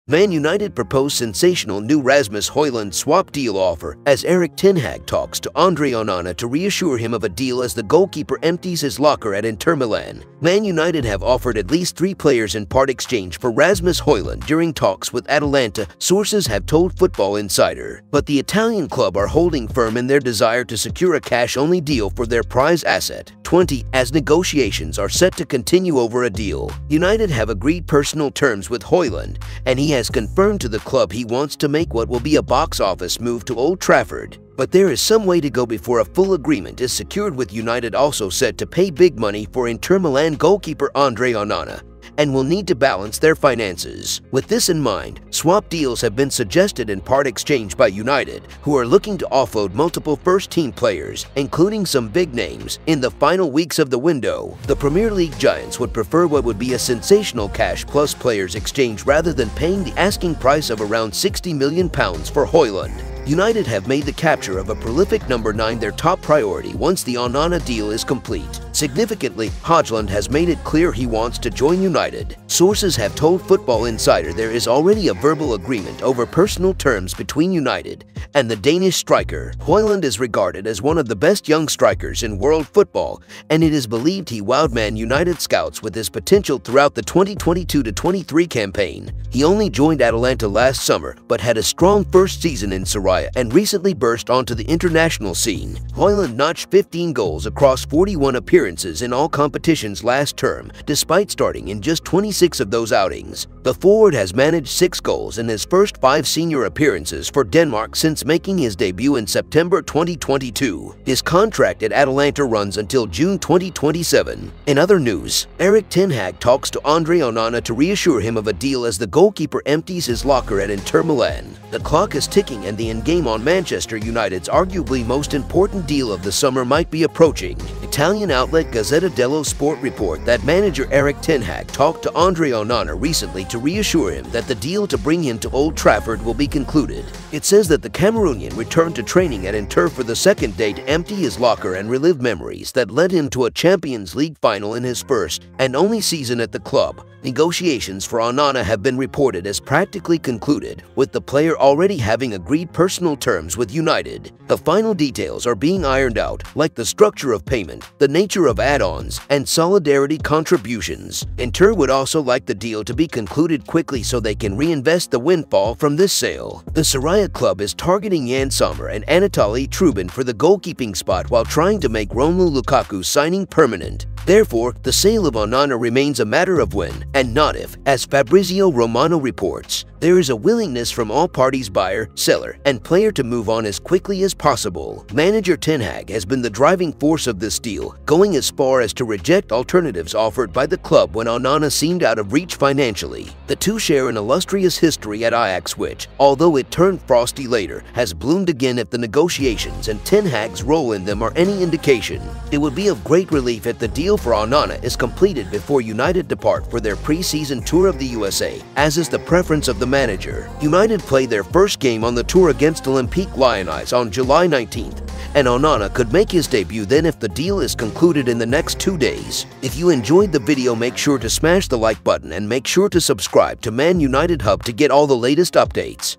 Man United proposed sensational new Rasmus Hoylund swap deal offer as Erik talks to Andre Onana to reassure him of a deal as the goalkeeper empties his locker at Inter Milan. Man United have offered at least 3 players in part exchange for Rasmus Hoylund during talks with Atalanta, sources have told Football Insider. But the Italian club are holding firm in their desire to secure a cash-only deal for their prize asset, 20, as negotiations are set to continue over a deal. United have agreed personal terms with Hoylund, and he has confirmed to the club he wants to make what will be a box office move to Old Trafford. But there is some way to go before a full agreement is secured, with United also set to pay big money for Inter Milan goalkeeper Andre Onana, and will need to balance their finances. With this in mind, swap deals have been suggested in part exchange by United, who are looking to offload multiple first-team players, including some big names, in the final weeks of the window. The Premier League giants would prefer what would be a sensational cash plus players exchange rather than paying the asking price of around £60 million for Hoylund. United have made the capture of a prolific number 9 their top priority once the Onana deal is complete. Significantly, HOJLUND has made it clear he wants to join United. Sources have told Football Insider there is already a verbal agreement over personal terms between United and the Danish striker. Hoylund is regarded as one of the best young strikers in world football, and it is believed he wowed Man United scouts with his potential throughout the 2022-23 campaign. He only joined Atalanta last summer, but had a strong first season in Serie A and recently burst onto the international scene. Hoylund notched 15 goals across 41 appearances in all competitions last term, despite starting in just 26 of those outings. The forward has managed 6 goals in his first 5 senior appearances for Denmark since making his debut in September 2022. His contract at Atalanta runs until June 2027. In other news, Erik talks to Andre Onana to reassure him of a deal as the goalkeeper empties his locker at Inter Milan. The clock is ticking and the endgame on Manchester United's arguably most important deal of the summer might be approaching. Italian outlet Gazzetta dello Sport report that manager Erik talked to Andre Onana recently to reassure him that the deal to bring him to Old Trafford will be concluded. It says that the Cameroonian returned to training at Inter for the second day to empty his locker and relive memories that led him to a Champions League final in his first and only season at the club. Negotiations for Onana have been reported as practically concluded, with the player already having agreed personal terms with United. The final details are being ironed out, like the structure of payment, the nature of add-ons, and solidarity contributions. Inter would also like the deal to be concluded quickly so they can reinvest the windfall from this sale. The Serie A club is targeting Jan Sommer and Anatoly Trubin for the goalkeeping spot while trying to make Romelu Lukaku's signing permanent. Therefore, the sale of Onana remains a matter of when, and not if, as Fabrizio Romano reports. There is a willingness from all parties, buyer, seller, and player, to move on as quickly as possible. Manager has been the driving force of this deal, going as far as to reject alternatives offered by the club when Onana seemed out of reach financially. The two share an illustrious history at Ajax which, although it turned frosty later, has bloomed again if the negotiations and Hag's role in them are any indication. It would be of great relief if the deal for Onana is completed before United depart for their pre-season tour of the USA, as is the preference of the manager. United play their first game on the tour against Olympique Lyonnais on July 19th, and Onana could make his debut then if the deal is concluded in the next 2 days. If you enjoyed the video, make sure to smash the like button and make sure to subscribe to Man United Hub to get all the latest updates.